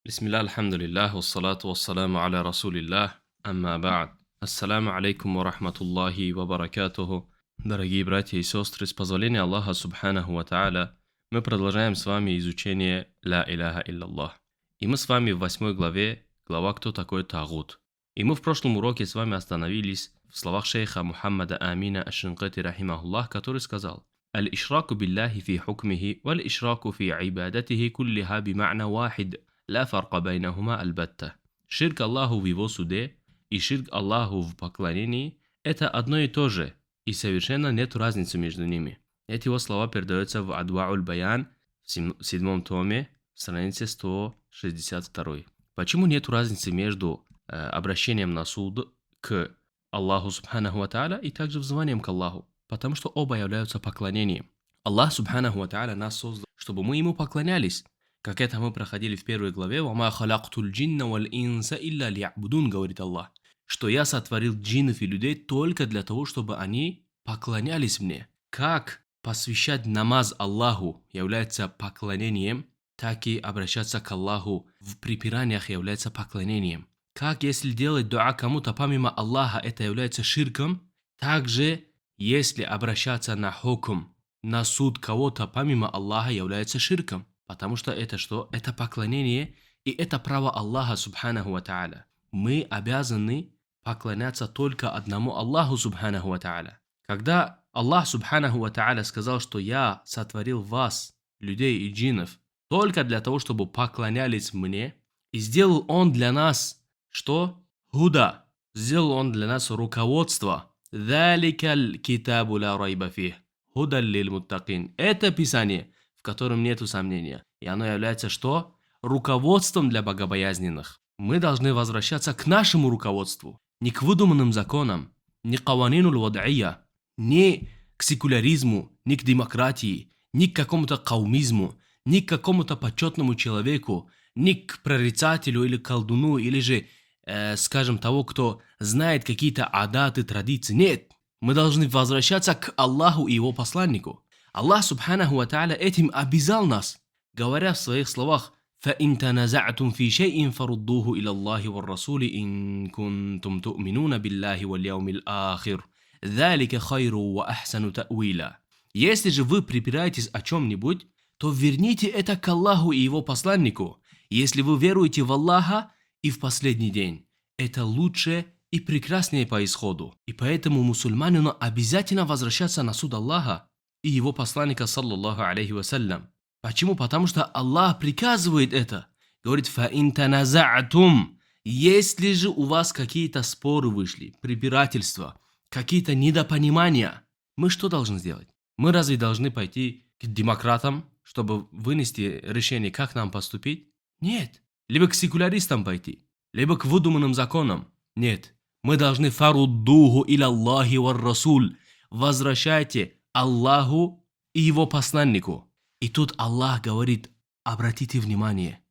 Бисмилля, альхамдулиллах, вассалату вассаламу аля расулиллах, амма ба'д. Ассаламу алейкум ва рахматуллахи ва баракатуху. Дорогие братья и сестры, с позволения Аллаха Субханаху ва Тааля, мы продолжаем с вами изучение Ла иляха илляллах. И мы с вами в 8 главе, глава «Кто такой Тагут?». И мы в прошлом уроке с вами остановились в словах шейха Мухаммада Амина аш-Шинкити рахимахуллах, который сказал: «Аль-ишраку биллахи фи хукмихи, валь-ишраку фи ибадатихи куллиха бима'на вахид». Ла фарка байнахума аль-батта. Ширк Аллаху в его суде и ширк Аллаху в поклонении – это одно и то же, и совершенно нет разницы между ними. Эти его слова передаются в Адва'уль Баян в 7 томе, странице 162. Почему нет разницы между обращением на суд к Аллаху Субханаху ва Тааля и также взыванием к Аллаху? Потому что оба являются поклонением. Аллах Субханаху ва Тааля нас создал, чтобы мы ему поклонялись. Как это мы проходили в первой главе, «Вама халактуль джинна валь инса илля ли'абудун», говорит Аллах, что я сотворил джиннов и людей только для того, чтобы они поклонялись мне. Как посвящать намаз Аллаху является поклонением, так и обращаться к Аллаху в припираниях является поклонением. Как если делать дуа кому-то помимо Аллаха, это является ширком, также если обращаться на хукм, на суд кого-то помимо Аллаха является ширком. Потому что это что? Это поклонение, и это право Аллаха Субханаху ва Тааля. Мы обязаны поклоняться только одному Аллаху Субханаху ва Тааля. Когда Аллах Субханаху ва Тааля сказал, что я сотворил вас, людей и джиннов, только для того, чтобы поклонялись мне, и сделал Он для нас что? Худа. Сделал Он для нас руководство. «Заликаль китабу ла райба фих. Худал лиль муттакин». Это Писание, в котором нету сомнения. И оно является что? Руководством для богобоязненных. Мы должны возвращаться к нашему руководству. Не к выдуманным законам, не к каванину л-вад'ия, не к секуляризму, не к демократии, не к какому-то каумизму, не к какому-то почетному человеку, не к прорицателю или колдуну, или же, скажем, того, кто знает какие-то адаты, традиции. Нет, мы должны возвращаться к Аллаху и Его посланнику. Аллах Субханаху ва Тааля этим обязал нас, говоря в своих словах: «Фаин таназа'тум фи шей'ин фаруддуху иля Аллахи ва расули ин кунтум ту'минуна биллахи валь яумил ахир. Залика хайру ва ахсану та'уиля». Если же вы припираетесь о чем-нибудь, то верните это к Аллаху и Его посланнику. Если вы веруете в Аллаха и в последний день, это лучше и прекраснее по исходу. И поэтому мусульманину обязательно возвращаться на суд Аллаха и его посланника, саллаллаху алейхи вассалям. Почему? Потому что Аллах приказывает это. Говорит: «Фаин таназа'тум». Если же у вас какие-то споры вышли, препирательства, какие-то недопонимания, мы что должны сделать? Мы разве должны пойти к демократам, чтобы вынести решение, как нам поступить? Нет. Либо к секуляристам пойти, либо к выдуманным законам. Нет. Мы должны фаруддуху иля Аллахи вар расуль. Возвращайте Аллаху и Его посланнику. И тут Аллах говорит: обратите внимание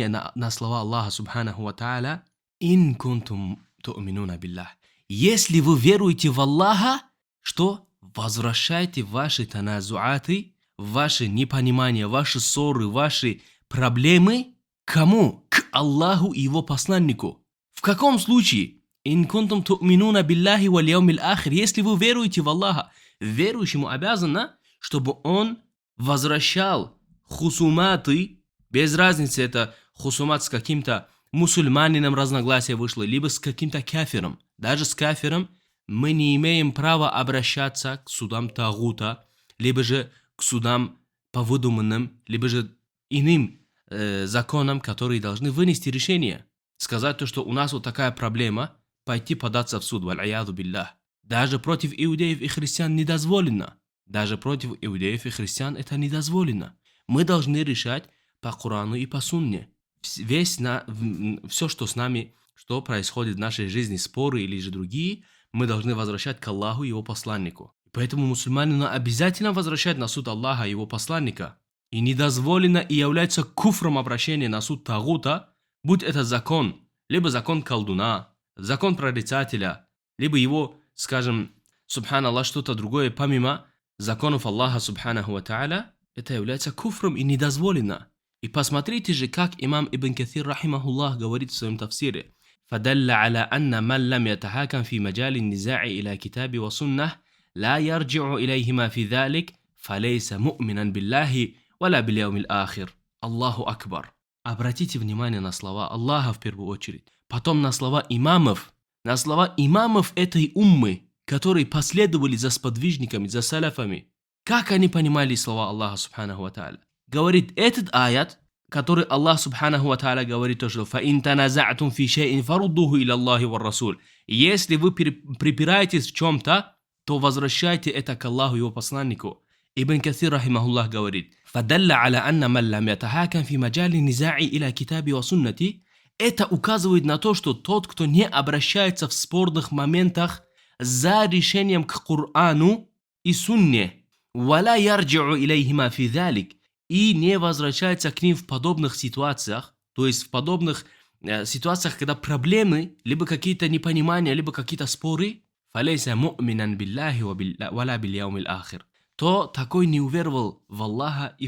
на слова Аллаха Субханаху ва Тааля: «Ин кунтум ту'минуна биллах». Если вы веруете в Аллаха, что? Возвращайте ваши таназуаты, ваши непонимания, ваши ссоры, ваши проблемы к кому? К Аллаху и Его посланнику. В каком случае? «Ин кунтум ту'минуна биллахи валь яумил ахир». Если вы веруете в Аллаха, верующему обязано, чтобы он возвращал хусуматы, без разницы, это хусумат с каким-то мусульманином разногласие вышло, либо с каким-то кафиром. Даже с кафиром мы не имеем права обращаться к судам тагута, либо же к судам по выдуманным, либо же иным законам, которые должны вынести решение. Сказать то, что у нас вот такая проблема, пойти податься в суд, валь-аяду биллах. Даже против иудеев и христиан не дозволено. Даже против иудеев и христиан это не дозволено. Мы должны решать по Корану и по Сунне. Все, что с нами, что происходит в нашей жизни, споры или же другие, мы должны возвращать к Аллаху и Его посланнику. Поэтому мусульманину обязательно возвращать на суд Аллаха и Его посланника. И недозволено и является куфром обращения на суд тагута, будь это закон, либо закон колдуна, закон прорицателя, либо его, скажем, субханаллах, что-то другое помимо законов Аллаха Субханаху ва Тааля, это является куфром и недозволено. И посмотрите же, как имам Ибн Каthир, рахимахуллах, говорит в своем тафсире. فدل على أن من لم يتحاكم في مجال النزاع إلى كتاب وسنة لا يرجع إليهما في ذلك فليس مؤمنا بالله ولا باليوم الآخر. Аллаху Акбар. Обратите внимание на слова Аллаха в первую очередь, потом на слова имамов этой уммы, которые последовали за сподвижниками, за салафами. Как они понимали слова Аллаха Субханаху ва Тааля? Говорит этот аят, который Аллах Субханаху ва Тааля говорит то, что فَإِن تَنَازَعْتُمْ فِي شَيْءٍ فَرُدُّوهُ إِلَى اللَّهِ وَالرَّسُولِ. Если вы припираетесь в чем-то, то возвращайте это к Аллаху и его посланнику. Ибн Каthир, рахимахуллах, говорит: فَدَلَّ عَلَى أَنَّ مَنْ لَمْ يَتَحَاكَمْ فِي مَجَالِ النِّزَاعِ إِلَى كِتَابِ وَسُنَّةِ. Это указывает на то, что тот, кто не обращается в спорных моментах за решением к Корану и Сунне, وَلَا يَرْجِعُ إِلَيْهِمَا فِي ذَلِكَ, и не возвращается к ним в подобных ситуациях, то есть в подобных ситуациях, когда проблемы, либо какие-то непонимания, либо какие-то споры, فَلَيْسَ مُؤْمِنًا بِاللَّهِ وَلَا بِالْيَوْمِ الْآخِرِ, то такой не уверовал в Аллаха и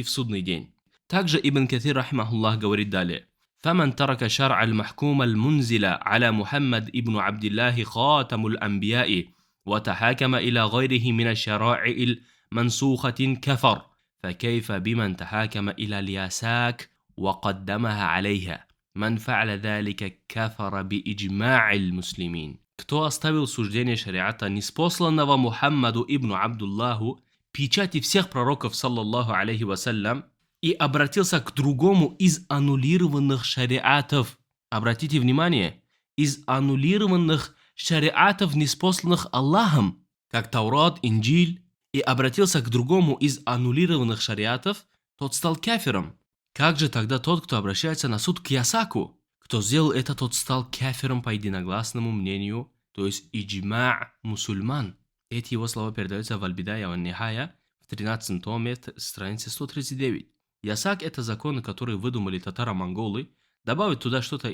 в судный день. Также Ибн Каthир, рахимахуллах, говорит далее: فمن ترك شرع المحكوم المنزل على محمد ابن عبد الله خاتم الأنبياء وتحاكم إلى غيره من الشرائع المنسوخة كفر فكيف بمن تحاكم إلى الياساك وقدمها عليها من فعل ذلك كفر بإجماع المسلمين. Кто оставил суждение шариата ниспосланного Мухаммаду ибн Абдуллаху, печати всех пророков, саллаллаху алейхи вассалям, и обратился к другому из аннулированных шариатов. Обратите внимание, из аннулированных шариатов, ниспосланных Аллахом, как Таурат, Инджиль, и обратился к другому из аннулированных шариатов, тот стал кафиром. Как же тогда тот, кто обращается на суд к Ясаку? Кто сделал это, тот стал кафиром по единогласному мнению, то есть иджма' мусульман. Эти его слова передаются в Аль-Бидая ва Нихая в 13 томе, странице 139. Ясак — это законы, которые выдумали татаро-монголы, добавить туда что-то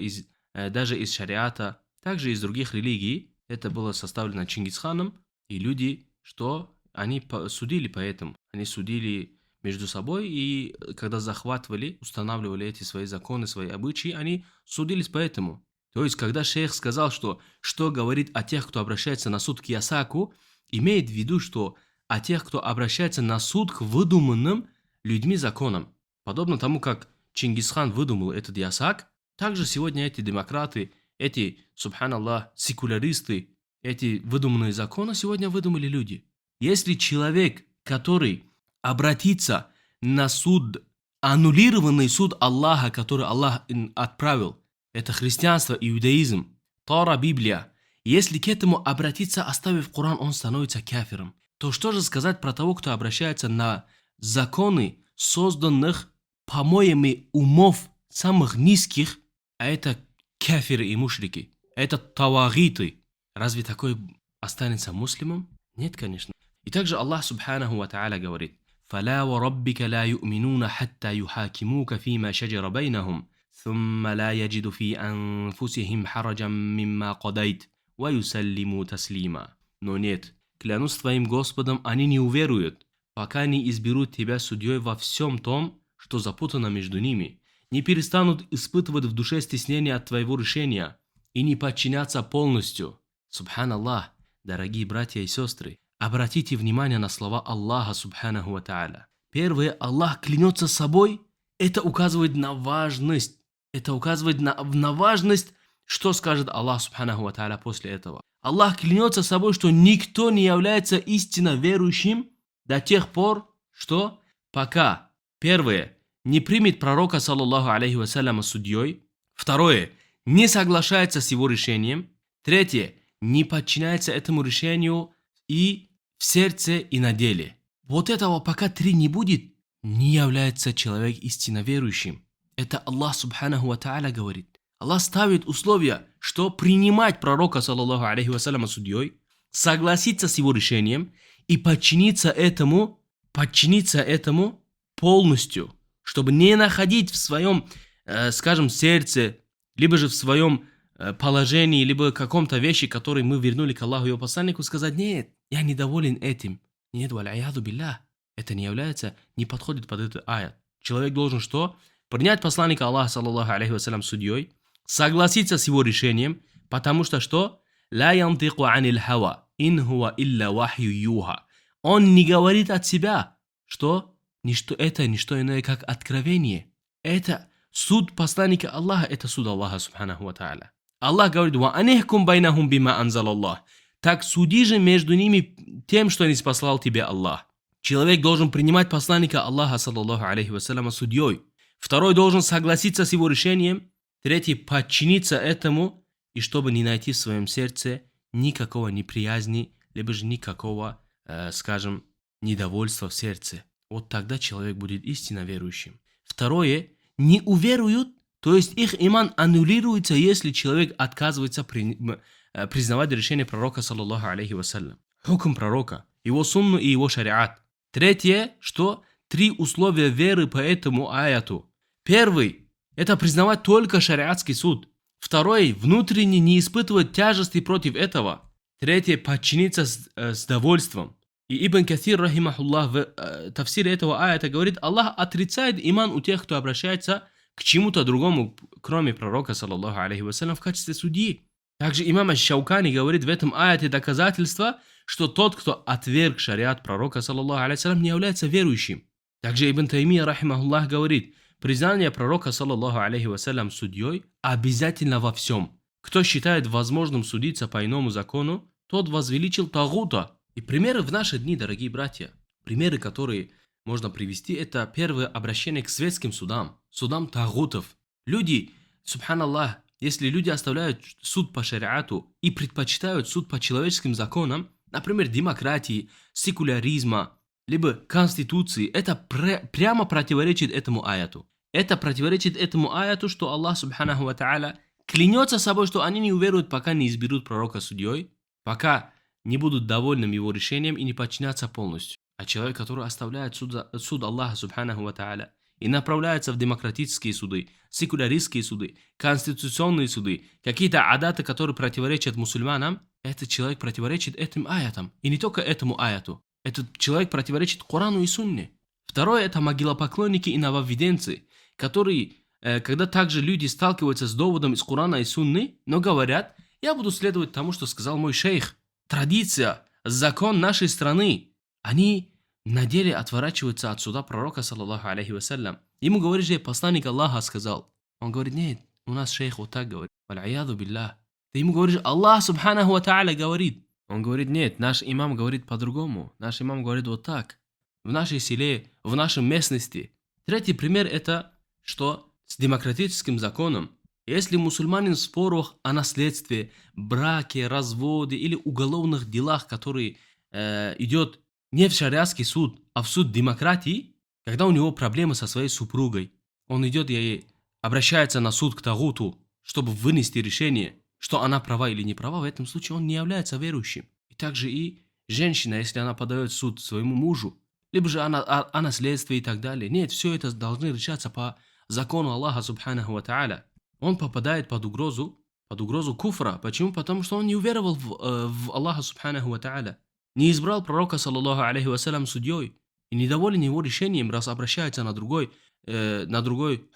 даже из шариата, также из других религий. Это было составлено Чингисханом, и люди, они судили по этому. Они судили между собой, и когда захватывали, устанавливали эти свои законы, свои обычаи, они судились по этому. То есть, когда шейх сказал, что говорит о тех, кто обращается на суд к Ясаку, имеет в виду, что о тех, кто обращается на суд к выдуманным людьми законам. Подобно тому, как Чингисхан выдумал этот Ясак, также сегодня эти демократы, эти, субханаллах, секуляристы, эти выдуманные законы сегодня выдумали люди. Если человек, который обратиться на суд, аннулированный суд Аллаха, который Аллах отправил, это христианство, иудаизм, Тора, Библия, если к этому обратиться, оставив Коран, он становится кафиром, то что же сказать про того, кто обращается на законы, созданных помоями умов самых низких, а это кафиры и мушрики, это тавагиты? Разве такой останется муслимом? Нет, конечно. И также Аллах Субханаху ва Тааля говорит: فَلَا وَرَبِّكَ لَا يُؤْمِنُونَ حَتَّى يُحَاكِمُوكَ فِيمَا شَجَرَ بَيْنَهُمْ ثُمَّ لَا يَجِدُ فِي أَنفُسِهِمْ حَرَجًا مِّمَّا قَضَيْتَ وَيُسَلِّمُوا تَسْلِيمًا. Но нет, клянусь твоим Господом, они не уверуют, пока не изберут тебя судьей во всем том, что запутано между ними, не перестанут испытывать в душе стеснение от твоего решения и не подчиняться полностью. Субханаллах, дорогие братья и сестры, обратите внимание на слова Аллаха Субханаху ва Тааля. Первое, Аллах клянется собой, это указывает на важность. Это указывает на важность, что скажет Аллах Субханаху ва Тааля после этого. Аллах клянется собой, что никто не является истинно верующим до тех пор, что пока, первое, не примет пророка, саллаллаху алейхи вассаляма, судьей. Второе, не соглашается с его решением. Третье, не подчиняется этому решению и в сердце, и на деле. Вот этого пока три не будет, не является человек истинно верующим. Это Аллах Субханаху ва Тааля говорит. Аллах ставит условия, что принимать пророка, саллаллаху алейхи вассаляма, судьей, согласиться с его решением и подчиниться этому полностью, чтобы не находить в своем, скажем, сердце, либо же в своем положении, либо каком-то вещи, которые мы вернули к Аллаху и его посланнику, сказать: нет, я недоволен этим. Нет, валяяду биллях. Это не подходит под этот аят. человек должен что? Принять посланника Аллаха, саллаллаху алейхи вассалям, судьей, согласиться с его решением, потому что что? «Ла янтику анил хава, ин хуа илля вахью юха». Он не говорит от себя, что это не что иное, как откровение. Это суд посланника Аллаха, это суд Аллаха, субханаху ва тааля. Аллах говорит: «Ва анихкум байнахум бима анзал Аллах». Так суди же между ними тем, что не спаслал тебе Аллах. Человек должен принимать посланника Аллаха, саллаллаху алейхи вассаляма, судьей. Второй должен согласиться с его решением. Третий подчиниться этому, и чтобы не найти в своем сердце никакого неприязни, либо же никакого, скажем, недовольства в сердце. Вот тогда человек будет истинно верующим. Второе, не уверуют, то есть их иман аннулируется, если человек отказывается признавать решение пророка, саллаллаху алейхи вассалям, хукм пророка, его сунну и его шариат. Третье, что 3 условия веры по этому аяту. Первый – это признавать только шариатский суд. Второй – внутренне не испытывать тяжести против этого. Третье – подчиниться с довольством. И Ибн Каthир, рахимахуллах, в тафсире этого аята говорит: Аллах отрицает иман у тех, кто обращается к чему-то другому, кроме пророка, саллаллаху алейхи вассалям, в качестве судьи. Также имам Аш-Шаукани говорит в этом аяте доказательство, что тот, кто отверг шариат пророка, саллаллаху алейхи вассалям, не является верующим. Также Ибн Таймия, рахимахуллах, говорит: признание пророка, саллаллаху алейхи вассалям, судьей обязательно во всем. Кто считает возможным судиться по иному закону, тот возвеличил тагута. И примеры в наши дни, дорогие братья, примеры, которые можно привести, это первое обращение к светским судам, судам тагутов. Люди, субханаллах, если люди оставляют суд по шариату и предпочитают суд по человеческим законам, например, демократии, секуляризма, либо конституции, это прямо противоречит этому аяту. Это противоречит этому аяту, что Аллах, субханаху ва тааля, клянется собой, что они не уверуют, пока не изберут пророка судьей, пока не будут довольны его решением и не подчинятся полностью. А человек, который оставляет суд Аллаха, субханаху ва тааля, и направляется в демократические суды, секуляристские суды, конституционные суды, какие-то адаты, которые противоречат мусульманам, этот человек противоречит этим аятам. И не только этому аяту. Этот человек противоречит Корану и Сунне. Второе – это могилопоклонники и нововведенцы, которые, когда также люди сталкиваются с доводом из Корана и Сунны, но говорят: я буду следовать тому, что сказал мой шейх. Традиция, закон нашей страны. Они на деле отворачиваются от суда пророка, саллаллаху алейхи вассалям. Ему говорит, что посланник Аллаха сказал. Он говорит: нет, у нас шейх вот так говорит. Валь-аяду биллах. Ты ему говоришь: Аллах, субханаху ва тааля, говорит. Он говорит: нет, наш имам говорит по-другому. Наш имам говорит вот так. В нашей селе, в нашей местности. Третий пример – это что с демократическим законом. Если мусульманин в спорах о наследстве, браке, разводе или уголовных делах, которые идет не в шариатский суд, а в суд демократии, когда у него проблемы со своей супругой, он идет и обращается на суд к тагуту, чтобы вынести решение, что она права или не права, в этом случае он не является верующим. И также и женщина, если она подает в суд своему мужу, либо же о наследстве и так далее. Нет, все это должны решаться по закону Аллаха, субханаху ва тааля. Он попадает под угрозу куфра. Почему? Потому что он не уверовал в Аллаха, субханаху ва тааля. Не избрал пророка, саллаллаху алейхи вассалям, судьей. И недоволен его решением, раз обращается на другой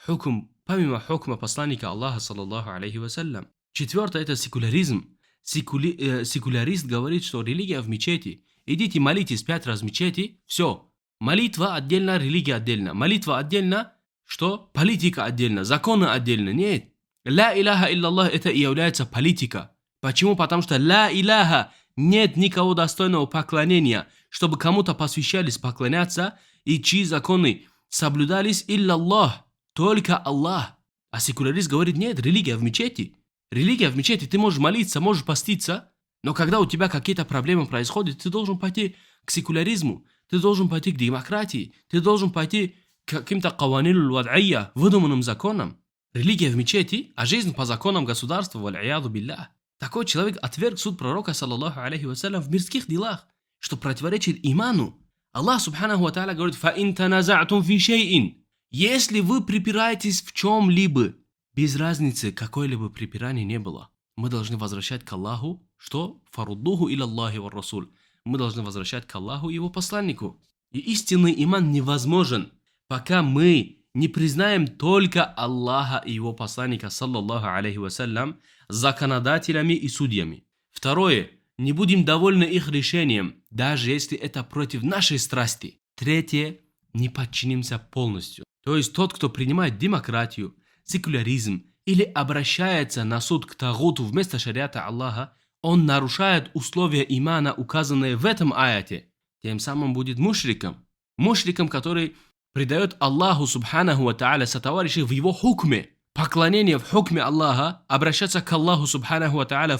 хукм, помимо хукма посланника Аллаха, саллаллаху алейхи вассалям. Четвертое – это секуляризм. Секулярист говорит, что религия в мечети. Идите молитесь 5 раз в мечети, все. Молитва отдельно, религия отдельно. Молитва отдельно, что? Политика отдельно, законы отдельно. Нет. Ла иляха илляллах – это и является политика. Почему? Потому что ла иляха – нет никого достойного поклонения, чтобы кому-то посвящались поклоняться и чьи законы соблюдались илляллах, только Аллах. А секулярист говорит: нет, религия в мечети. Религия в мечети, ты можешь молиться, можешь поститься, но когда у тебя какие-то проблемы происходят, ты должен пойти к секуляризму, ты должен пойти к демократии, ты должен пойти к каким-то каванилу вад'ия, выдуманным законам. Религия в мечети, а жизнь по законам государства, валь-аяду биллах. Такой человек отверг суд пророка, саллаллаху алейхи вассалям, в мирских делах, что противоречит иману. Аллах, субханаху ва тааля, говорит: «Фа-ин таназа'тум фи шей'ин». Если вы припираетесь в чем-либо, без разницы, какое-либо припирание не было, мы должны возвращать к Аллаху, что? «Фаруддуху иля Аллахи ва расуль». Мы должны возвращать к Аллаху и его посланнику. И истинный иман невозможен, пока мы не признаем только Аллаха и Его посланника, саллаллаху алейхи вассалям, законодателями и судьями. Второе. Не будем довольны их решением, даже если это против нашей страсти. Третье. Не подчинимся полностью. То есть тот, кто принимает демократию, секуляризм или обращается на суд к тагуту вместо шариата Аллаха, он нарушает условия имана, указанные в этом аяте. Тем самым будет мушриком. Мушриком, который предает Аллаху субханаху ва тааля сотоварищей в его хукме. Поклонение в хукме Аллаха, обращаться к Аллаху субханаху ва тааля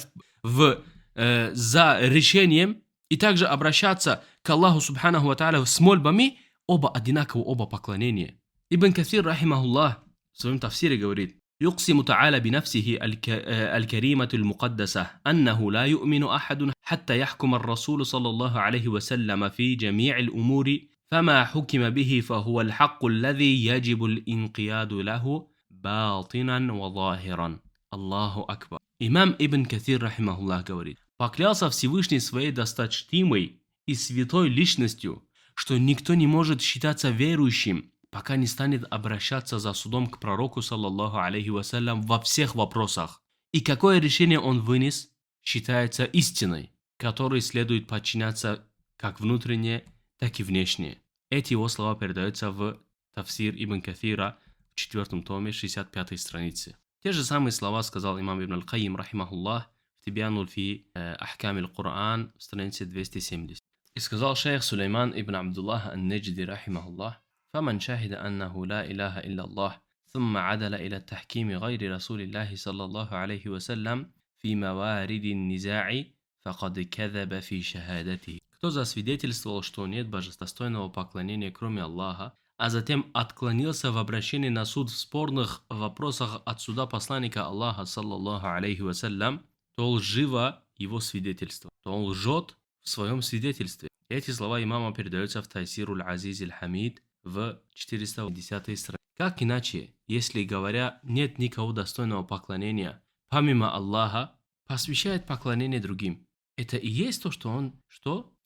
за решением и также обращаться к Аллаху субханаху ва тааля с мольбами, оба одинаково, оба поклонения. Ибн Кафир, рахимахуллах, в своем тафсире говорит: يقسم تعالى بنفسه الكريمة المقدسة أنه لا يؤمن أحد حتى يحكم الرسول صلى الله عليه وسلم في جميع الأمور فما حكم به فهو الحق الذي يجب الانقياد له باطنا وظاهرا. Аллаху Акбар. Имам Ибн Кафир, рахимахуллах, говорит: поклялся Всевышний своей досточтимой и святой личностью, что никто не может считаться верующим, пока не станет обращаться за судом к пророку, саллаллаху алейхи вассалям, во всех вопросах. И какое решение он вынес, считается истиной, которой следует подчиняться как внутренне, так и внешне. Эти его слова передаются в тафсир Ибн Кафира в 4 томе, 65 странице. Те же самые слова сказал имам Ибн Аль-Кайим, рахимахуллах, в Тибяну фи Ахкам аль-Кур'ан, в странице 270. И сказал шейх Сулейман ибн Абдуллах ан-Наджди, рахимахуллах: فمن شهد أنه لا إله إلا الله ثم عدل إلى التحكيم غير رسول الله صلى الله عليه وسلم في موارد النزاع فقد كذب في شهادته. Кто засвидетельствовал, что нет божественного поклонения, кроме Аллаха, а затем отклонился в обращении на суд в спорных вопросах от суда посланника Аллаха, саллаллаху алейхи вассалям, то лживо его свидетельство, то он лжет в своем свидетельстве. Эти слова имама передаются в Тайсируль Азиз аль-Хамид в 410 странице. Как иначе, если, говоря, нет никого достойного поклонения, помимо Аллаха, посвящает поклонение другим? Это и есть то, что он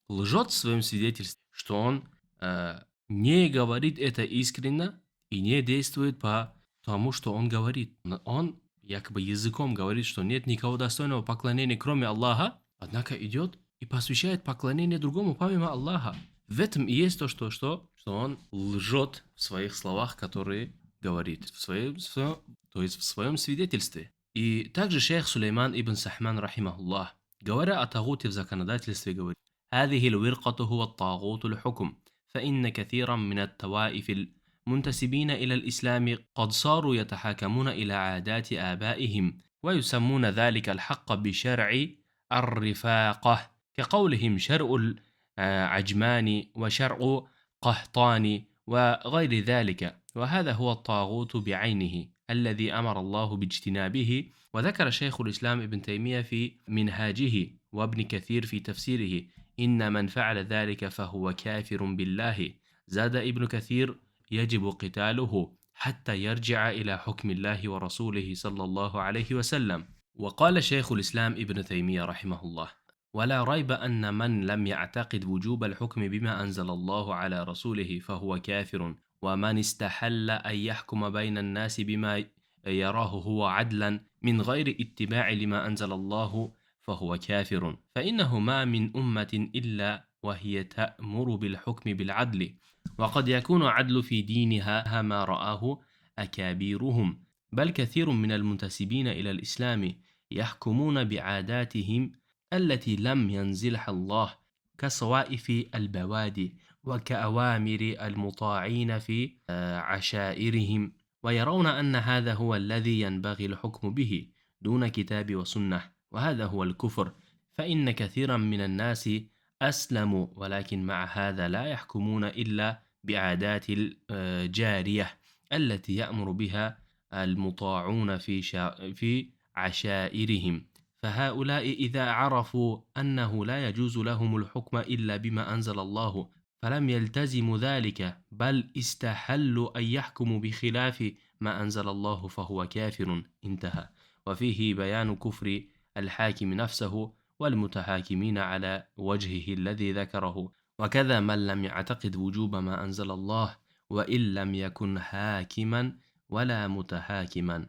лжет в своем свидетельстве, что он не говорит это искренне и не действует по тому, что он говорит. Он якобы языком говорит, что нет никого достойного поклонения, кроме Аллаха, однако идет и посвящает поклонение другому помимо Аллаха. В этом и есть то, что он лжет в своих словах, которые говорит, то есть в своем свидетельстве. И также шейх Сулейман ибн Сахман, рахимахуллах, говоря о тагуте в законодательстве, говорит: هذه الورقة هو الطاغوت الحكم فإن كثيرا من الطوائف المنتسبين إلى الإسلام قد صاروا يتحاكمون إلى عادات آبائهم ويسمون ذلك الحق بشرع الرفاقة كقولهم شرع العجمان وشرع قحطاني وغير ذلك، وهذا هو الطاغوت بعينه الذي أمر الله باجتنابه. وذكر شيخ الإسلام ابن تيمية في منهاجه وابن كثير في تفسيره: إن من فعل ذلك فهو كافر بالله. زاد ابن كثير: يجب قتاله حتى يرجع إلى حكم الله ورسوله صلى الله عليه وسلم. وقال شيخ الإسلام ابن تيمية رحمه الله: ولا ريب أن من لم يعتقد وجوب الحكم بما أنزل الله على رسوله فهو كافر، ومن استحل أن يحكم بين الناس بما يراه هو عدلا من غير اتباع لما أنزل الله فهو كافر، فإنه ما من أمة إلا وهي تأمر بالحكم بالعدل، وقد يكون عدل في دينها ما رآه أكابيرهم، بل كثير من المنتسبين إلى الإسلام يحكمون بعاداتهم التي لم ينزلها الله كصوائف البوادي وكأوامر المطاعين في عشائرهم، ويرون أن هذا هو الذي ينبغي الحكم به دون كتاب وسنة، وهذا هو الكفر. فإن كثيرا من الناس أسلموا ولكن مع هذا لا يحكمون إلا بعادات الجارية التي يأمر بها المطاعون في عشائرهم، فهؤلاء إذا عرفوا أنه لا يجوز لهم الحكم إلا بما أنزل الله فلم يلتزموا ذلك بل استحلوا أن يحكموا بخلاف ما أنزل الله فهو كافر. انتهى. وفيه بيان كفر الحاكم نفسه والمتحاكمين على وجهه الذي ذكره، وكذا من لم يعتقد وجوب ما أنزل الله وإن لم يكن حاكما ولا متحاكما.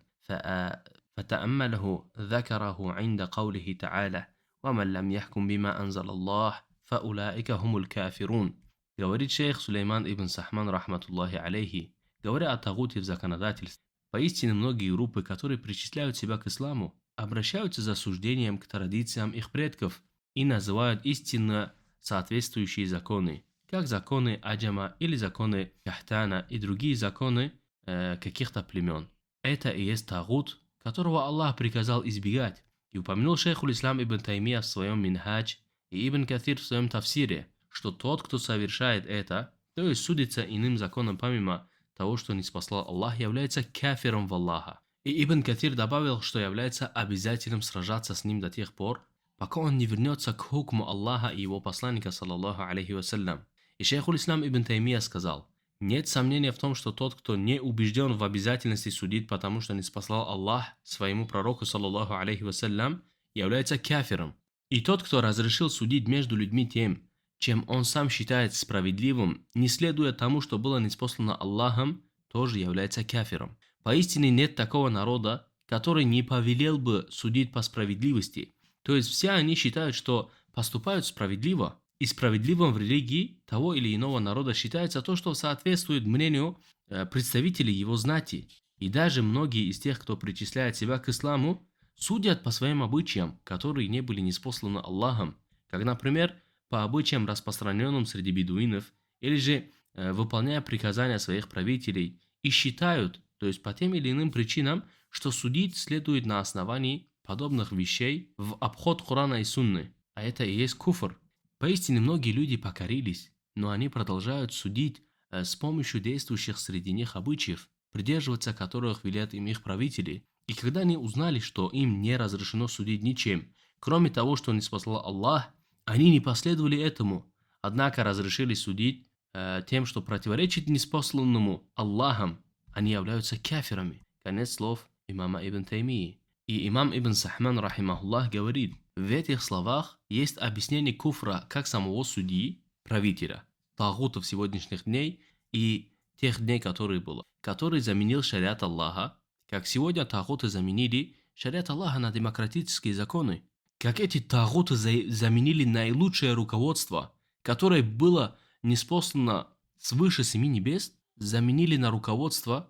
فتأمله ذكره عند قوله تعالى: ومن لم يحكم بما أنزل الله فأولئك هم الكافرون. Говорит шейх Сулейман ибн Сахман, рахматуллахи алейхи, говоря о тагуте в законодательстве: поистине многие группы, которые причисляют себя к исламу, обращаются за суждением к традициям их предков и называют истинно соответствующие законы, как законы Аджама или законы Кахтана и другие законы каких-то племен. Это и есть тагут, которого Аллах приказал избегать. И упомянул шейх Ислам ибн Таймия в своем Минхадж и Ибн Каthир в своем Тафсире, что тот, кто совершает это, то есть судится иным законом помимо того, что не спаслал Аллах, является кафиром в Аллаха. И Ибн Каthир добавил, что является обязательным сражаться с ним до тех пор, пока он не вернется к хукму Аллаха и его посланника, саллаллаху алейхи вассалям. И шейх Ислам ибн Таймия сказал: нет сомнения в том, что тот, кто не убежден в обязательности судить, потому что не спаслал Аллах своему пророку, саллаллаху алейхи вассалям, является кафиром. И тот, кто разрешил судить между людьми тем, чем он сам считает справедливым, не следуя тому, что было ниспослано Аллахом, тоже является кафиром. Поистине нет такого народа, который не повелел бы судить по справедливости. То есть все они считают, что поступают справедливо, и справедливым в религии того или иного народа считается то, что соответствует мнению представителей его знати. И даже многие из тех, кто причисляет себя к исламу, судят по своим обычаям, которые не были ниспосланы Аллахом, как, например, по обычаям, распространенным среди бедуинов, или же выполняя приказания своих правителей, и считают, то есть по тем или иным причинам, что судить следует на основании подобных вещей в обход Корана и Сунны, а это и есть куфр. Поистине многие люди покорились, но они продолжают судить с помощью действующих среди них обычаев, придерживаться которых велят им их правители. И когда они узнали, что им не разрешено судить ничем, кроме того, что не спаслал Аллах, они не последовали этому, однако разрешили судить тем, что противоречит ниспосланному Аллахом, они являются кафирами. Конец слов имама Ибн Таймии. И имам Ибн Сахман, рахимахуллах, говорит: в этих словах есть объяснение куфра как самого судьи, правителя, тагутов сегодняшних дней и тех дней, которые было, который заменил шариат Аллаха, как сегодня тагуты заменили шариат Аллаха на демократические законы, как эти тагуты заменили наилучшее руководство, которое было ниспослано свыше 7 небес, заменили на руководство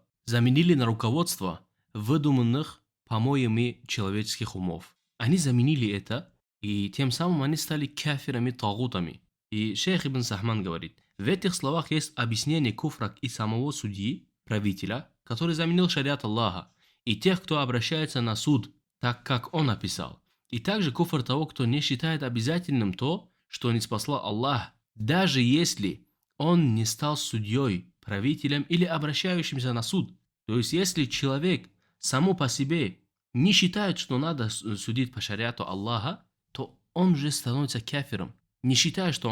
выдуманных помоями человеческих умов. Они заменили это, и тем самым они стали кафирами-тагутами. И шейх Ибн Сахман говорит: в этих словах есть объяснение куфра и самого судьи, правителя, который заменил шариат Аллаха, и тех, кто обращается на суд, так как он описал. И также куфр того, кто не считает обязательным то, что не спаслал Аллах, даже если он не стал судьей, правителем или обращающимся на суд. То есть если человек само по себе не считает, что надо судить по шариату Аллаха, то он же становится кафиром, не считая, что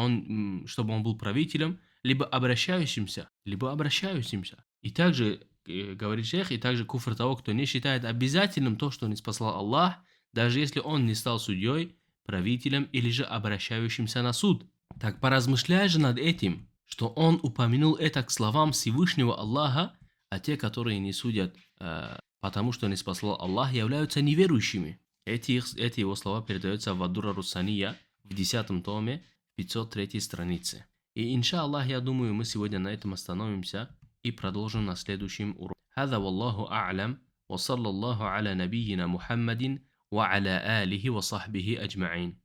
чтобы он был правителем, либо обращающимся. И также, говорит шейх, и также куфр того, кто не считает обязательным то, что не спаслал Аллах, даже если он не стал судьей, правителем или же обращающимся на суд. Так поразмышляй же над этим, что он упомянул это к словам Всевышнего Аллаха, а те, которые не судят, потому что не спаслал Аллах, являются неверующими. Эти его слова передаются в Ад-Дура Руссания в 10 томе, 503 странице. И иншаллах, я думаю, мы сегодня на этом остановимся и продолжим на следующем уроке. هذا والله أعلم وصلى الله على نبينا محمد وعلى آله وصحبه أجمعين.